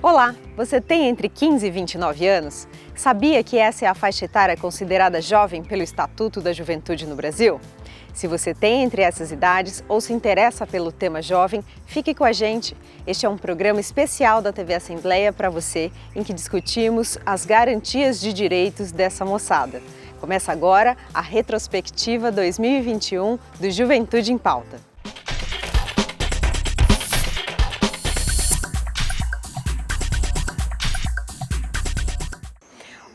Olá, você tem entre 15 e 29 anos? Sabia que essa é a faixa etária considerada jovem pelo Estatuto da Juventude no Brasil? Se você tem entre essas idades ou se interessa pelo tema jovem, fique com a gente. Este é um programa especial da TV Assembleia para você, em que discutimos as garantias de direitos dessa moçada. Começa agora a retrospectiva 2021 do Juventude em Pauta.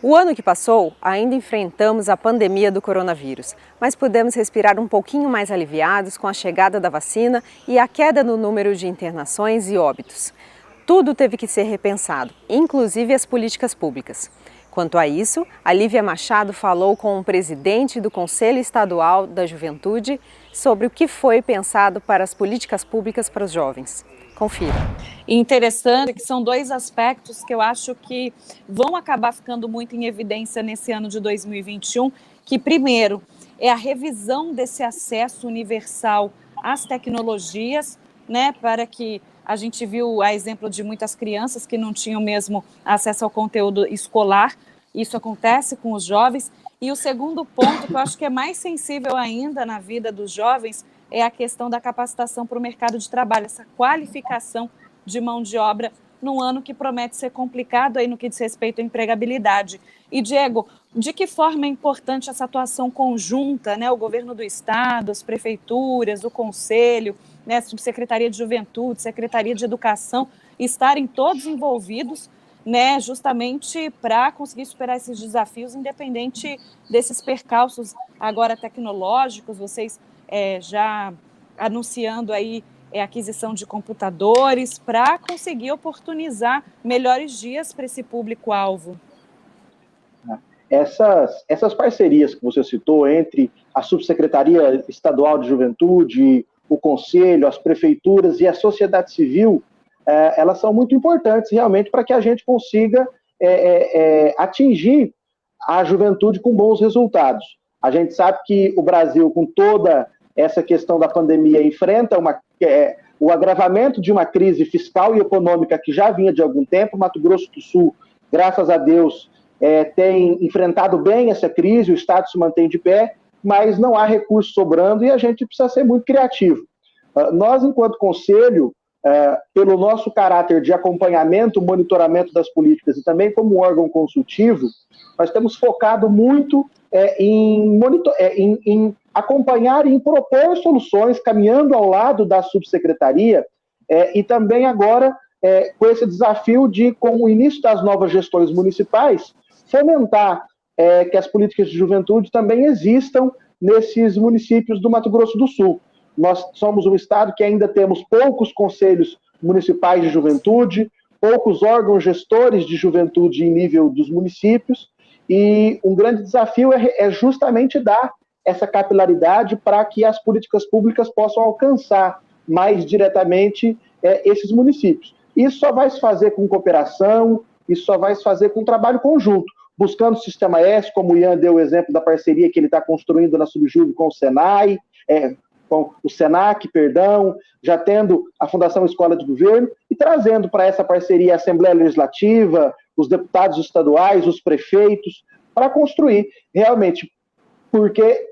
O ano que passou, ainda enfrentamos a pandemia do coronavírus, mas pudemos respirar um pouquinho mais aliviados com a chegada da vacina e a queda no número de internações e óbitos. Tudo teve que ser repensado, inclusive as políticas públicas. Quanto a isso, a Lívia Machado falou com o presidente do Conselho Estadual da Juventude sobre o que foi pensado para as políticas públicas para os jovens. Confira. Interessante que são dois aspectos que eu acho que vão acabar ficando muito em evidência nesse ano de 2021, que primeiro é a revisão desse acesso universal às tecnologias, né, para que a gente viu a exemplo de muitas crianças que não tinham mesmo acesso ao conteúdo escolar, isso acontece com os jovens. E o segundo ponto, que eu acho que é mais sensível ainda na vida dos jovens, é a questão da capacitação para o mercado de trabalho, essa qualificação de mão de obra num ano que promete ser complicado aí no que diz respeito à empregabilidade. E, Diego, de que forma é importante essa atuação conjunta, né? O governo do Estado, as prefeituras, o Conselho, né? A Subsecretaria de Juventude, Secretaria de Educação, estarem todos envolvidos, né? Justamente para conseguir superar esses desafios, independente desses percalços agora tecnológicos, vocês já anunciando aí aquisição de computadores para conseguir oportunizar melhores dias para esse público-alvo. Essas parcerias que você citou entre a Subsecretaria Estadual de Juventude, o Conselho, as prefeituras e a sociedade civil, elas são muito importantes realmente para que a gente consiga atingir a juventude com bons resultados. A gente sabe que o Brasil, com toda essa questão da pandemia, enfrenta o agravamento de uma crise fiscal e econômica que já vinha de algum tempo. Mato Grosso do Sul, graças a Deus, tem enfrentado bem essa crise, o Estado se mantém de pé, mas não há recursos sobrando e a gente precisa ser muito criativo. Nós, enquanto Conselho, pelo nosso caráter de acompanhamento, monitoramento das políticas e também como órgão consultivo, nós temos focado muito em acompanhar e em propor soluções, caminhando ao lado da subsecretaria, e também agora com esse desafio de, com o início das novas gestões municipais, fomentar que as políticas de juventude também existam nesses municípios do Mato Grosso do Sul. Nós somos um estado que ainda temos poucos conselhos municipais de juventude, poucos órgãos gestores de juventude em nível dos municípios, e um grande desafio é justamente dar essa capilaridade para que as políticas públicas possam alcançar mais diretamente esses municípios. Isso só vai se fazer com cooperação, isso só vai se fazer com trabalho conjunto, buscando o Sistema S, como o Ian deu o exemplo da parceria que ele está construindo na Subjuve com o Senai, com o Senac, já tendo a Fundação Escola de Governo e trazendo para essa parceria a Assembleia Legislativa, os deputados estaduais, os prefeitos, para construir realmente, porque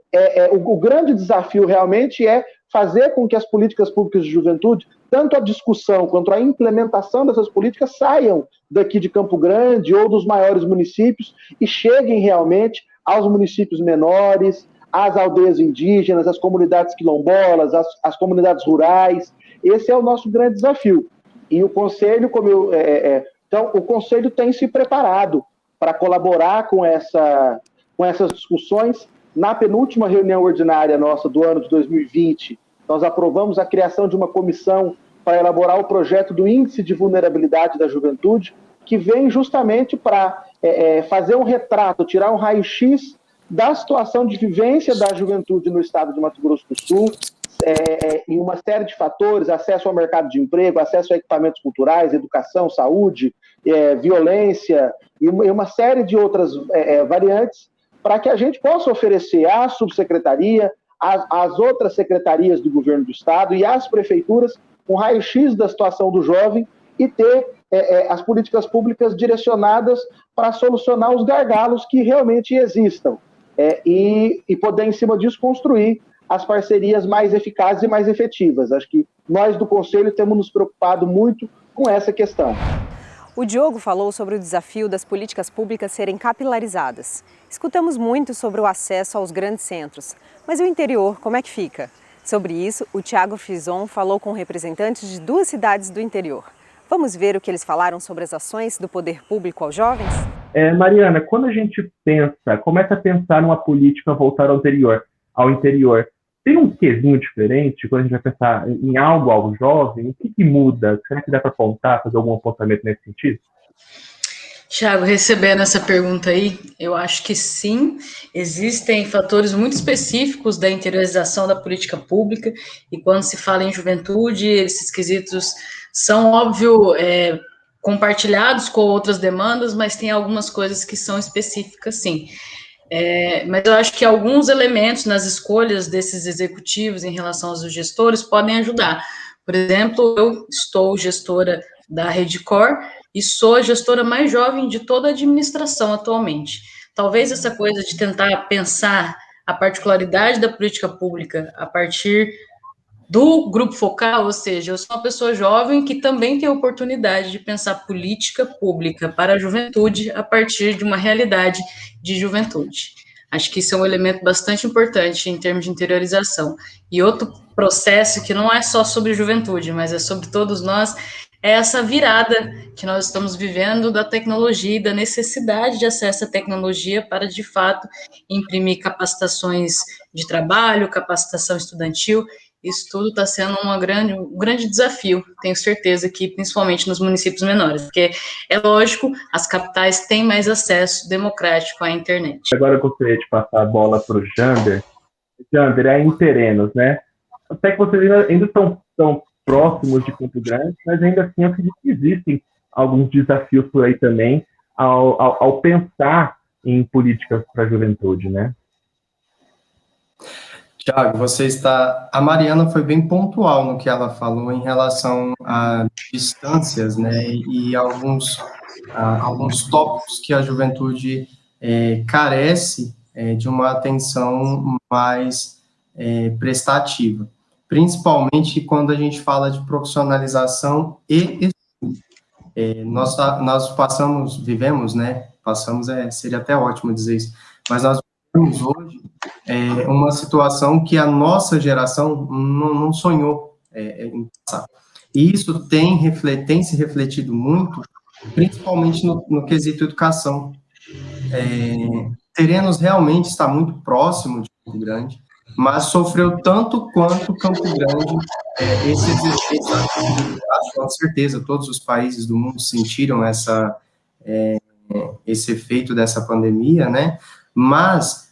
o grande desafio realmente é fazer com que as políticas públicas de juventude, tanto a discussão quanto a implementação dessas políticas, saiam daqui de Campo Grande ou dos maiores municípios e cheguem realmente aos municípios menores, às aldeias indígenas, às comunidades quilombolas, às comunidades rurais. Esse é o nosso grande desafio. E o Conselho, então, o Conselho tem se preparado para colaborar com essas discussões. Na penúltima reunião ordinária nossa do ano de 2020, nós aprovamos a criação de uma comissão para elaborar o projeto do Índice de Vulnerabilidade da Juventude, que vem justamente para fazer um retrato, tirar um raio-x da situação de vivência da juventude no estado de Mato Grosso do Sul, em uma série de fatores: acesso ao mercado de emprego, acesso a equipamentos culturais, educação, saúde, violência e uma série de outras variantes, para que a gente possa oferecer à subsecretaria, às outras secretarias do governo do estado e às prefeituras um raio-x da situação do jovem e ter as políticas públicas direcionadas para solucionar os gargalos que realmente existam, e poder, em cima disso, construir as parcerias mais eficazes e mais efetivas. Acho que nós do Conselho temos nos preocupado muito com essa questão. O Diogo falou sobre o desafio das políticas públicas serem capilarizadas. Escutamos muito sobre o acesso aos grandes centros, mas e o interior, como é que fica? Sobre isso, o Thiago Frison falou com representantes de 2 cidades do interior. Vamos ver o que eles falaram sobre as ações do poder público aos jovens? Mariana, quando a gente começa a pensar numa política voltada ao interior, tem um quezinho diferente quando a gente vai pensar em algo ao jovem? O que muda? Será que dá para apontar, fazer algum apontamento nesse sentido? Thiago, recebendo essa pergunta aí, eu acho que sim, existem fatores muito específicos da interiorização da política pública, e quando se fala em juventude, esses quesitos são, óbvio, compartilhados com outras demandas, mas tem algumas coisas que são específicas, sim. Mas eu acho que alguns elementos nas escolhas desses executivos em relação aos gestores podem ajudar. Por exemplo, eu estou gestora da Redcor e sou a gestora mais jovem de toda a administração atualmente. Talvez essa coisa de tentar pensar a particularidade da política pública a partir do grupo focal, ou seja, eu sou uma pessoa jovem que também tem a oportunidade de pensar política pública para a juventude a partir de uma realidade de juventude. Acho que isso é um elemento bastante importante em termos de interiorização. E outro processo que não é só sobre juventude, mas é sobre todos nós, é essa virada que nós estamos vivendo da tecnologia e da necessidade de acesso à tecnologia para, de fato, imprimir capacitações de trabalho, capacitação estudantil. Isso tudo está sendo um grande desafio, tenho certeza que principalmente nos municípios menores, porque é lógico, as capitais têm mais acesso democrático à internet. Agora eu gostaria de passar a bola para o Jander. Jander, é em Terenos, né? Até que vocês ainda estão próximos de Campo Grande, mas ainda assim eu acredito que existem alguns desafios por aí também ao pensar em políticas para a juventude, né? Tiago, a Mariana foi bem pontual no que ela falou em relação a distâncias, né, e alguns tópicos que a juventude carece de uma atenção mais prestativa, principalmente quando a gente fala de profissionalização e estudo. Nós vivemos, né, seria até ótimo dizer isso, mas nós vivemos hoje uma situação que a nossa geração não sonhou em passar. E isso tem se refletido muito, principalmente no quesito educação. Terenos realmente está muito próximo de Campo Grande, mas sofreu tanto quanto Campo Grande esses efeitos. Acho com certeza todos os países do mundo sentiram esse efeito dessa pandemia, né? Mas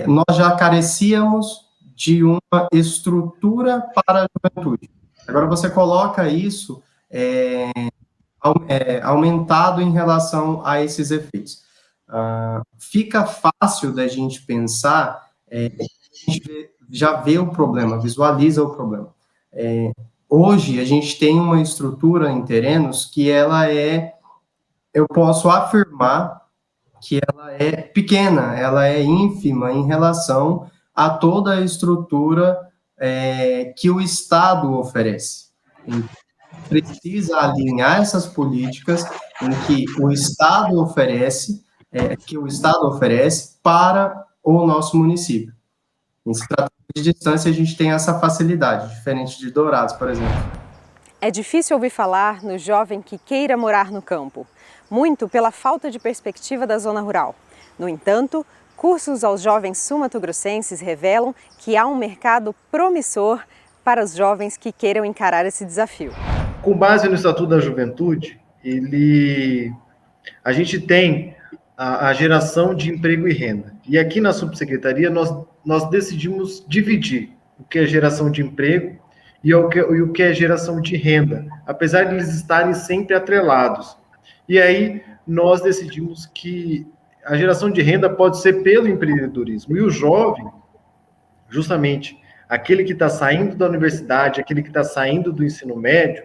nós já carecíamos de uma estrutura para a juventude. Agora você coloca isso aumentado em relação a esses efeitos. Fica fácil da gente pensar, a gente já vê o problema, visualiza o problema. Hoje, a gente tem uma estrutura em Terenos que eu posso afirmar que ela é pequena, ela é ínfima em relação a toda a estrutura que o Estado oferece. Então, precisa alinhar essas políticas em que o Estado oferece, para o nosso município. Em se tratando de distância, a gente tem essa facilidade, diferente de Dourados, por exemplo. É difícil ouvir falar no jovem que queira morar no campo, muito pela falta de perspectiva da zona rural. No entanto, cursos aos jovens sul-mato-grossenses revelam que há um mercado promissor para os jovens que queiram encarar esse desafio. Com base no Estatuto da Juventude, a gente tem a geração de emprego e renda. E aqui na subsecretaria nós decidimos dividir o que é geração de emprego e o que é geração de renda, apesar de eles estarem sempre atrelados. E aí nós decidimos que a geração de renda pode ser pelo empreendedorismo. E o jovem, justamente aquele que está saindo da universidade, aquele que está saindo do ensino médio,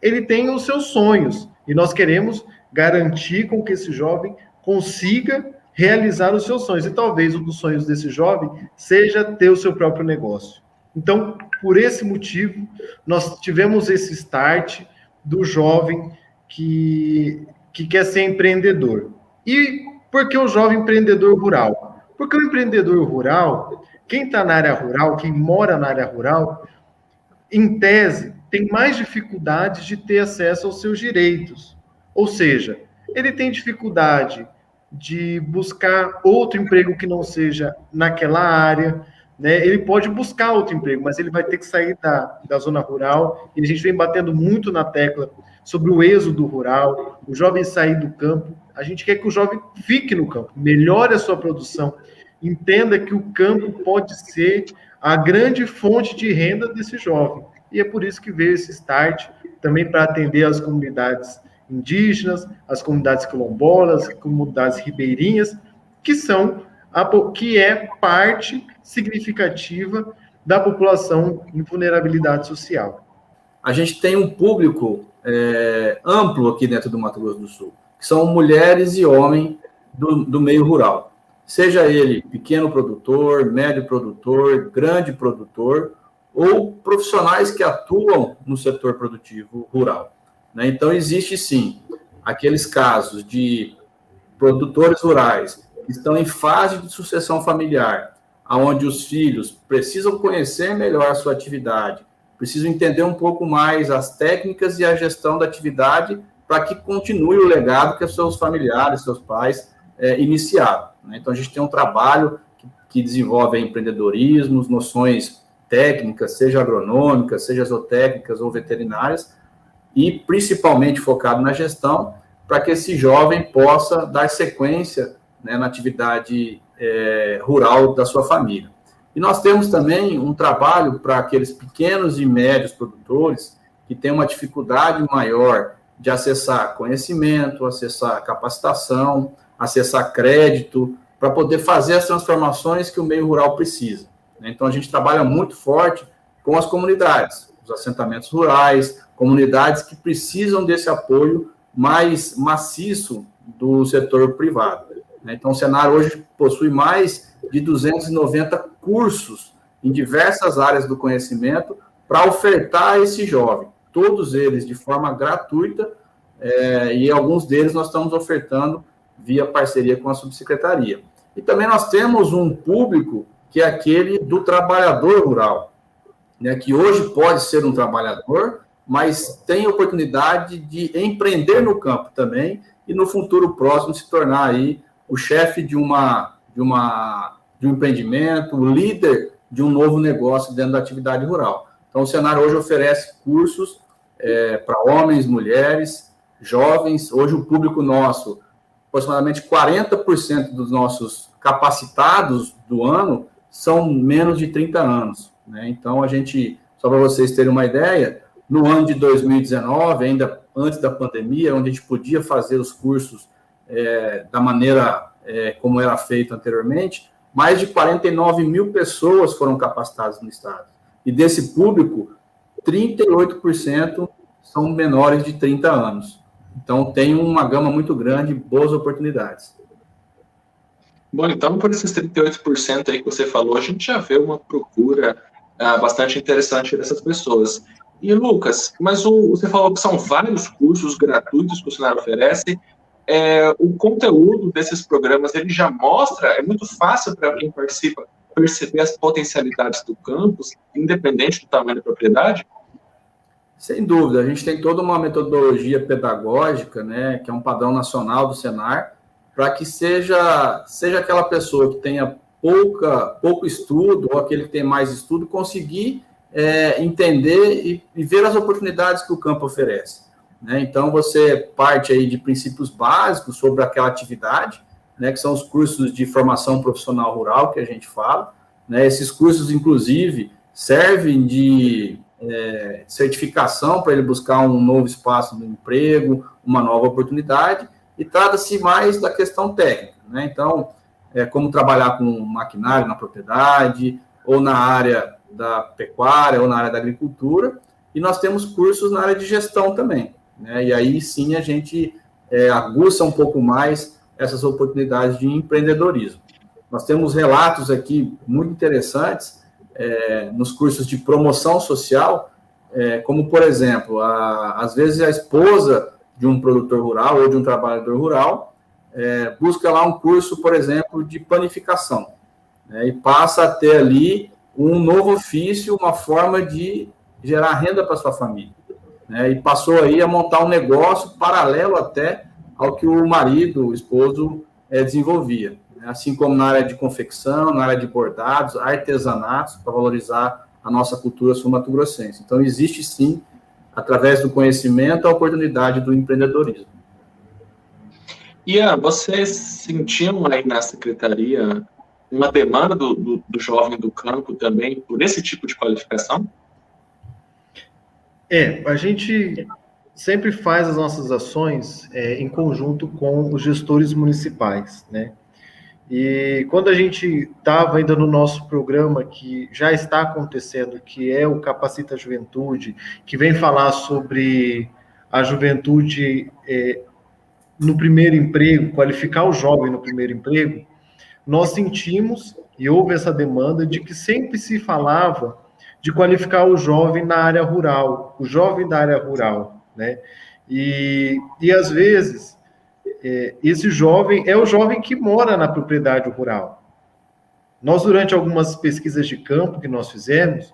ele tem os seus sonhos, e nós queremos garantir com que esse jovem consiga realizar os seus sonhos, e talvez um dos sonhos desse jovem seja ter o seu próprio negócio. Então, por esse motivo, nós tivemos esse start do jovem que quer ser empreendedor. E por que o jovem empreendedor rural? Porque o empreendedor rural, quem está na área rural, quem mora na área rural, em tese, tem mais dificuldade de ter acesso aos seus direitos. Ou seja, ele tem dificuldade de buscar outro emprego que não seja naquela área, né? Ele pode buscar outro emprego, mas ele vai ter que sair da zona rural, e a gente vem batendo muito na tecla sobre o êxodo rural, o jovem sair do campo. A gente quer que o jovem fique no campo, melhore a sua produção, entenda que o campo pode ser a grande fonte de renda desse jovem. E é por isso que veio esse start, também para atender as comunidades indígenas, as comunidades quilombolas, comunidades ribeirinhas, que é parte significativa da população em vulnerabilidade social. A gente tem um público amplo aqui dentro do Mato Grosso do Sul, que são mulheres e homens do meio rural. Seja ele pequeno produtor, médio produtor, grande produtor, ou profissionais que atuam no setor produtivo rural, né? Então, existe, sim, aqueles casos de produtores rurais que estão em fase de sucessão familiar, onde os filhos precisam conhecer melhor a sua atividade, precisam entender um pouco mais as técnicas e a gestão da atividade para que continue o legado que os seus familiares, seus pais iniciaram, né? Então, a gente tem um trabalho que desenvolve empreendedorismo, noções técnicas, seja agronômicas, seja zootécnicas ou veterinárias, e principalmente focado na gestão, para que esse jovem possa dar sequência, né, na atividade rural da sua família. E nós temos também um trabalho para aqueles pequenos e médios produtores que têm uma dificuldade maior de acessar conhecimento, acessar capacitação, acessar crédito, para poder fazer as transformações que o meio rural precisa. Então, a gente trabalha muito forte com as comunidades, os assentamentos rurais, comunidades que precisam desse apoio mais maciço do setor privado. Então, o Senar hoje possui mais de 290 cursos em diversas áreas do conhecimento para ofertar a esse jovem, todos eles de forma gratuita, e alguns deles nós estamos ofertando via parceria com a subsecretaria. E também nós temos um público que é aquele do trabalhador rural, né, que hoje pode ser um trabalhador, mas tem oportunidade de empreender no campo também, e no futuro próximo se tornar aí o chefe de um empreendimento, o líder de um novo negócio dentro da atividade rural. Então, o Senar hoje oferece cursos para homens, mulheres, jovens. Hoje o público nosso, aproximadamente 40% dos nossos capacitados do ano são menos de 30 anos, né? Então, a gente, só para vocês terem uma ideia, no ano de 2019, ainda antes da pandemia, onde a gente podia fazer os cursos da maneira como era feito anteriormente, mais de 49 mil pessoas foram capacitadas no estado. E desse público, 38% são menores de 30 anos. Então, tem uma gama muito grande de boas oportunidades. Bom, então, por esses 38% aí que você falou, a gente já vê uma procura bastante interessante dessas pessoas. E, Lucas, mas você falou que são vários cursos gratuitos que o Senar oferece. O conteúdo desses programas, ele já mostra, é muito fácil para quem participa perceber as potencialidades do campus, independente do tamanho da propriedade? Sem dúvida, a gente tem toda uma metodologia pedagógica, né, que é um padrão nacional do Senar, para que seja aquela pessoa que tenha pouco estudo, ou aquele que tem mais estudo, conseguir entender e ver as oportunidades que o campo oferece, né? Então, você parte aí de princípios básicos sobre aquela atividade, né, que são os cursos de formação profissional rural que a gente fala, né? Esses cursos, inclusive, servem de certificação para ele buscar um novo espaço de emprego, uma nova oportunidade, e trata-se mais da questão técnica, né? Então, como trabalhar com maquinário na propriedade, ou na área da pecuária, ou na área da agricultura, e nós temos cursos na área de gestão também, né? E aí sim a gente aguça um pouco mais essas oportunidades de empreendedorismo. Nós temos relatos aqui muito interessantes nos cursos de promoção social, como, por exemplo, às vezes a esposa de um produtor rural ou de um trabalhador rural busca lá um curso, por exemplo, de panificação, né, e passa a ter ali um novo ofício, uma forma de gerar renda para sua família, né, e passou aí a montar um negócio paralelo até ao que o marido, o esposo, desenvolvia, né, assim como na área de confecção, na área de bordados, artesanatos, para valorizar a nossa cultura sul-mato-grossense. Então, existe sim, através do conhecimento, a oportunidade do empreendedorismo. Ian, vocês sentiam aí na secretaria uma demanda do jovem do campo também por esse tipo de qualificação? A gente sempre faz as nossas ações em conjunto com os gestores municipais, né? E quando a gente estava ainda no nosso programa, que já está acontecendo, que é o Capacita a Juventude, que vem falar sobre a juventude no primeiro emprego, qualificar o jovem no primeiro emprego, nós sentimos, e houve essa demanda, de que sempre se falava de qualificar o jovem na área rural, o jovem da área rural, né? E às vezes, esse jovem é o jovem que mora na propriedade rural. Nós, durante algumas pesquisas de campo que nós fizemos,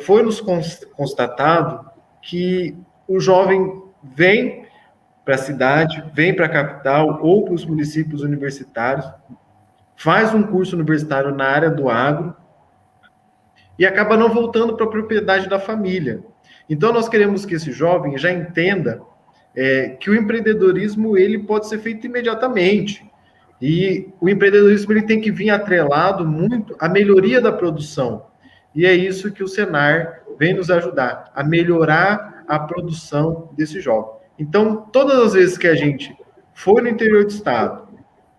foi nos constatado que o jovem vem para a cidade, vem para a capital ou para os municípios universitários, faz um curso universitário na área do agro e acaba não voltando para a propriedade da família. Então, nós queremos que esse jovem já entenda que o empreendedorismo ele pode ser feito imediatamente. E o empreendedorismo ele tem que vir atrelado muito à melhoria da produção. E é isso que o Senar vem nos ajudar, a melhorar a produção desse jovem. Então, todas as vezes que a gente foi no interior do estado,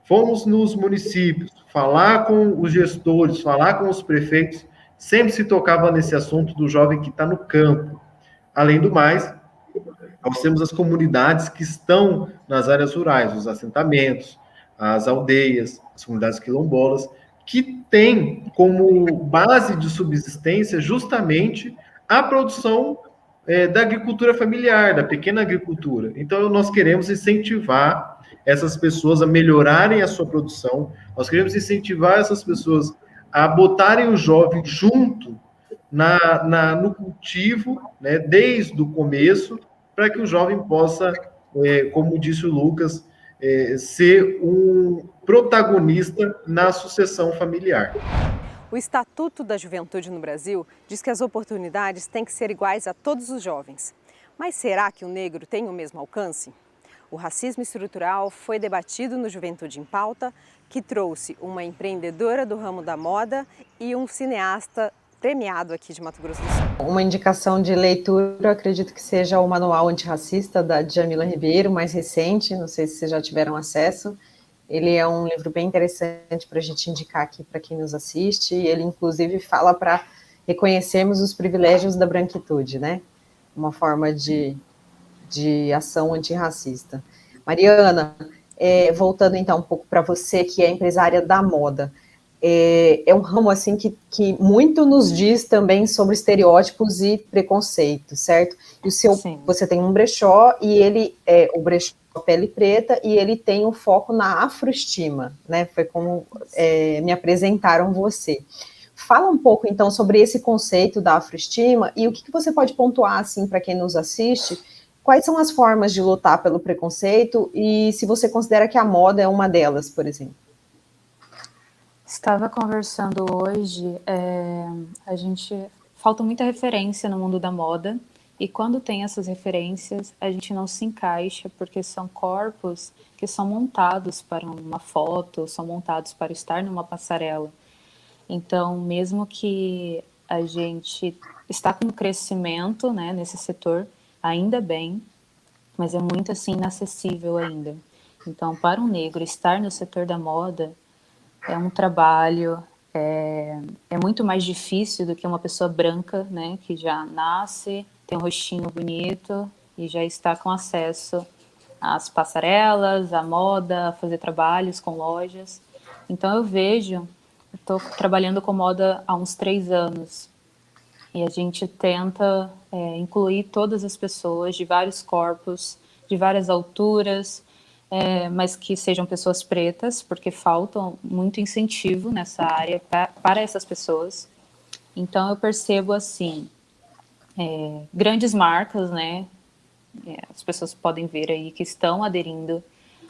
fomos nos municípios, falar com os gestores, falar com os prefeitos, sempre se tocava nesse assunto do jovem que está no campo. Além do mais, nós temos as comunidades que estão nas áreas rurais, os assentamentos, as aldeias, as comunidades quilombolas, que têm como base de subsistência justamente a produção da agricultura familiar, da pequena agricultura. Então, nós queremos incentivar essas pessoas a melhorarem a sua produção, nós queremos incentivar essas pessoas a botarem o jovem junto no cultivo, né, desde o começo, para que o jovem possa, como disse o Lucas, ser um protagonista na sucessão familiar. O Estatuto da Juventude no Brasil diz que as oportunidades têm que ser iguais a todos os jovens. Mas será que o negro tem o mesmo alcance? O racismo estrutural foi debatido no Juventude em Pauta, que trouxe uma empreendedora do ramo da moda e um cineasta premiado aqui de Mato Grosso do Sul. Uma indicação de leitura, acredito que seja o Manual Antirracista, da Djamila Ribeiro, mais recente, não sei se vocês já tiveram acesso. Ele é um livro bem interessante para a gente indicar aqui para quem nos assiste, e ele inclusive fala para reconhecermos os privilégios da branquitude, né? Uma forma de ação antirracista. Mariana, voltando então um pouco para você, que é empresária da moda, é um ramo assim que muito nos diz também sobre estereótipos e preconceitos, certo? E você tem um brechó, e ele o brechó Pele Preta, e ele tem um foco na afroestima, né? Foi como me apresentaram você. Fala um pouco então sobre esse conceito da afroestima e o que você pode pontuar assim para quem nos assiste. Quais são as formas de lutar pelo preconceito e se você considera que a moda é uma delas, por exemplo? Estava conversando hoje, falta muita referência no mundo da moda, e quando tem essas referências, a gente não se encaixa, porque são corpos que são montados para uma foto, são montados para estar numa passarela. Então, mesmo que a gente está com crescimento, né, nesse setor, ainda bem, mas é muito assim inacessível ainda. Então, para um negro estar no setor da moda é um trabalho, é muito mais difícil do que uma pessoa branca, né, que já nasce, tem um rostinho bonito e já está com acesso às passarelas, à moda, a fazer trabalhos com lojas. Então eu vejo, estou trabalhando com moda há uns 3 anos e a gente tenta incluir todas as pessoas de vários corpos, de várias alturas, mas que sejam pessoas pretas, porque falta muito incentivo nessa área para essas pessoas. Então eu percebo assim, grandes marcas, né? As pessoas podem ver aí que estão aderindo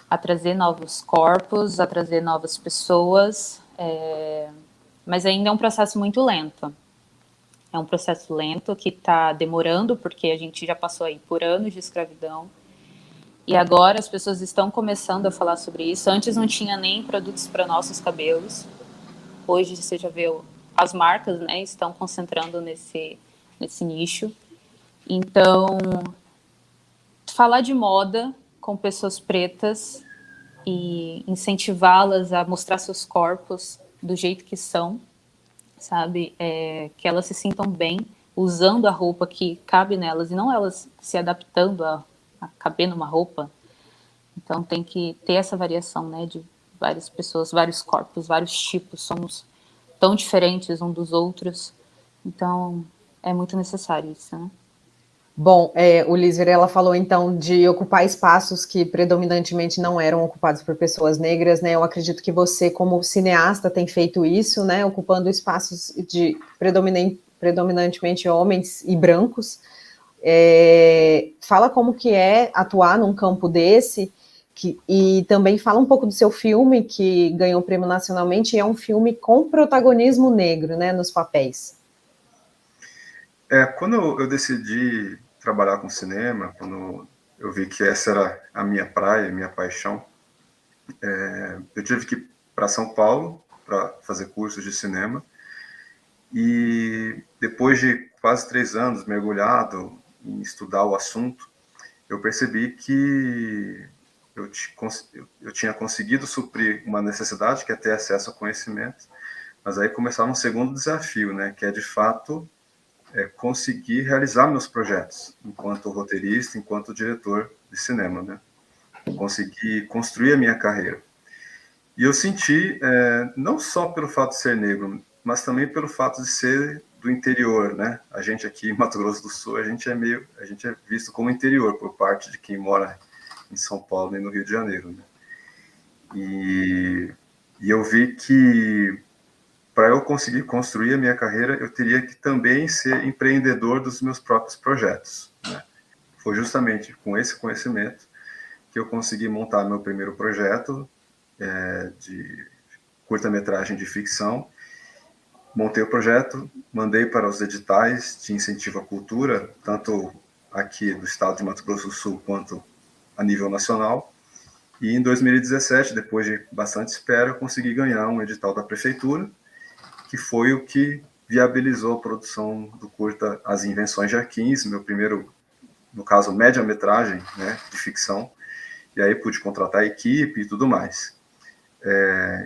a trazer novos corpos, a trazer novas pessoas, mas ainda é um processo muito lento. É um processo lento que está demorando, porque a gente já passou aí por anos de escravidão. E agora as pessoas estão começando a falar sobre isso. Antes não tinha nem produtos para nossos cabelos. Hoje você já vê as marcas, né, estão concentrando nesse nicho. Então, falar de moda com pessoas pretas e incentivá-las a mostrar seus corpos do jeito que são, sabe? Que elas se sintam bem usando a roupa que cabe nelas e não elas se adaptando a caber numa roupa. Então tem que ter essa variação, né, de várias pessoas, vários corpos, vários tipos, somos tão diferentes um dos outros, então é muito necessário isso, né? Bom, o Liz Varela falou então de ocupar espaços que predominantemente não eram ocupados por pessoas negras, né? Eu acredito que você, como cineasta, tem feito isso, né? Ocupando espaços de predominantemente homens e brancos. Fala como que é atuar num campo desse, e também fala um pouco do seu filme, que ganhou o prêmio nacionalmente, e é um filme com protagonismo negro, né, nos papéis. Quando eu decidi trabalhar com cinema, quando eu vi que essa era a minha praia, a minha paixão, eu tive que ir para São Paulo para fazer cursos de cinema, e depois de quase 3 anos mergulhado em estudar o assunto, eu percebi que eu tinha conseguido suprir uma necessidade, que é ter acesso ao conhecimento, mas aí começava um segundo desafio, né, que é de fato conseguir realizar meus projetos enquanto roteirista, enquanto diretor de cinema, né? Conseguir construir a minha carreira. E eu senti, não só pelo fato de ser negro, mas também pelo fato de ser do interior, né? A gente aqui em Mato Grosso do Sul, a gente é visto como interior por parte de quem mora em São Paulo e no Rio de Janeiro, né? E eu vi que para eu conseguir construir a minha carreira, eu teria que também ser empreendedor dos meus próprios projetos, né? Foi justamente com esse conhecimento que eu consegui montar meu primeiro projeto de curta-metragem de ficção. Montei o projeto, mandei para os editais de incentivo à cultura, tanto aqui do estado de Mato Grosso do Sul quanto a nível nacional. E em 2017, depois de bastante espera, eu consegui ganhar um edital da prefeitura, que foi o que viabilizou a produção do curta As Invenções de Arquins, meu primeiro, no caso, média-metragem, né, de ficção, e aí pude contratar a equipe e tudo mais.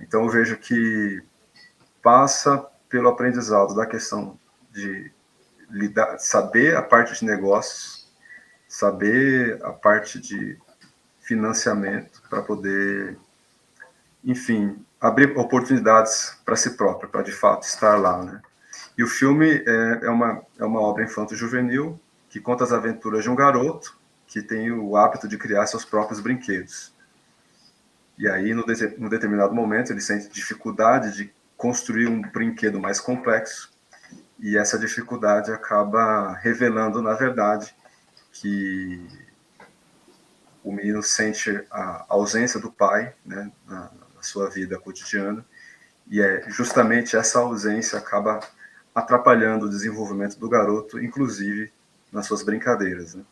Então eu vejo que passa pelo aprendizado da questão de saber a parte de negócios, saber a parte de financiamento para poder, enfim, abrir oportunidades para si próprio, para de fato estar lá, né? E o filme é uma obra infanto-juvenil que conta as aventuras de um garoto que tem o hábito de criar seus próprios brinquedos. E aí, num determinado momento, ele sente dificuldade de construir um brinquedo mais complexo, e essa dificuldade acaba revelando, na verdade, que o menino sente a ausência do pai, né, na sua vida cotidiana, e justamente essa ausência acaba atrapalhando o desenvolvimento do garoto, inclusive nas suas brincadeiras, né?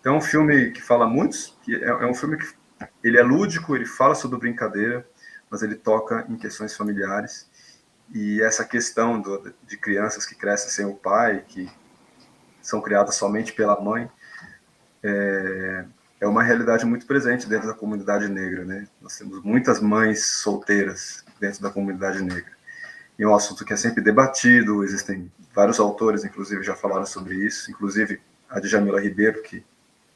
Então é um filme que fala muito, é um filme que ele é lúdico, ele fala sobre brincadeira, mas ele toca em questões familiares, e essa questão de crianças que crescem sem o pai, que são criadas somente pela mãe, é uma realidade muito presente dentro da comunidade negra, né? Nós temos muitas mães solteiras dentro da comunidade negra. e é um assunto que é sempre debatido, existem vários autores, inclusive, já falaram sobre isso, inclusive a Djamila Ribeiro, que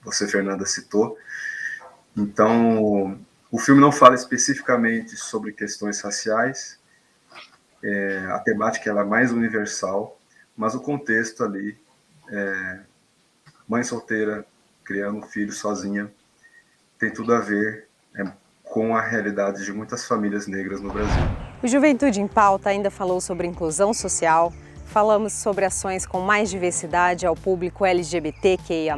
você, Fernanda, citou. Então, o filme não fala especificamente sobre questões raciais, a temática ela é mais universal, mas o contexto ali, mãe solteira, criando um filho sozinha, tem tudo a ver com a realidade de muitas famílias negras no Brasil. O Juventude em Pauta ainda falou sobre inclusão social, falamos sobre ações com mais diversidade ao público LGBTQIA+,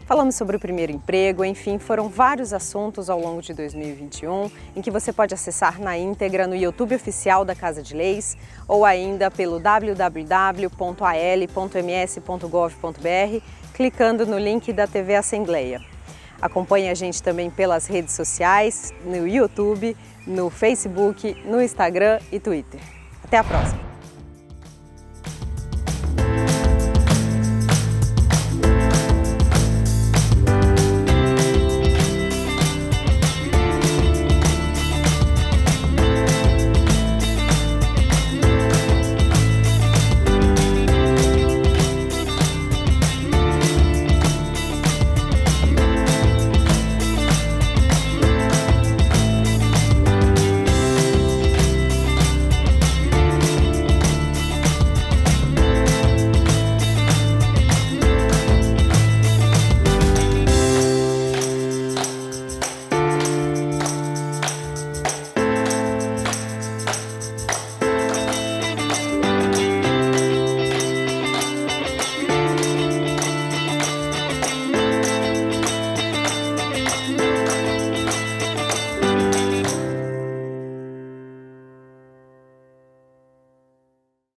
falamos sobre o primeiro emprego, enfim, foram vários assuntos ao longo de 2021, em que você pode acessar na íntegra no YouTube oficial da Casa de Leis ou ainda pelo www.al.ms.gov.br, clicando no link da TV Assembleia. Acompanhe a gente também pelas redes sociais, no YouTube, no Facebook, no Instagram e Twitter. Até a próxima!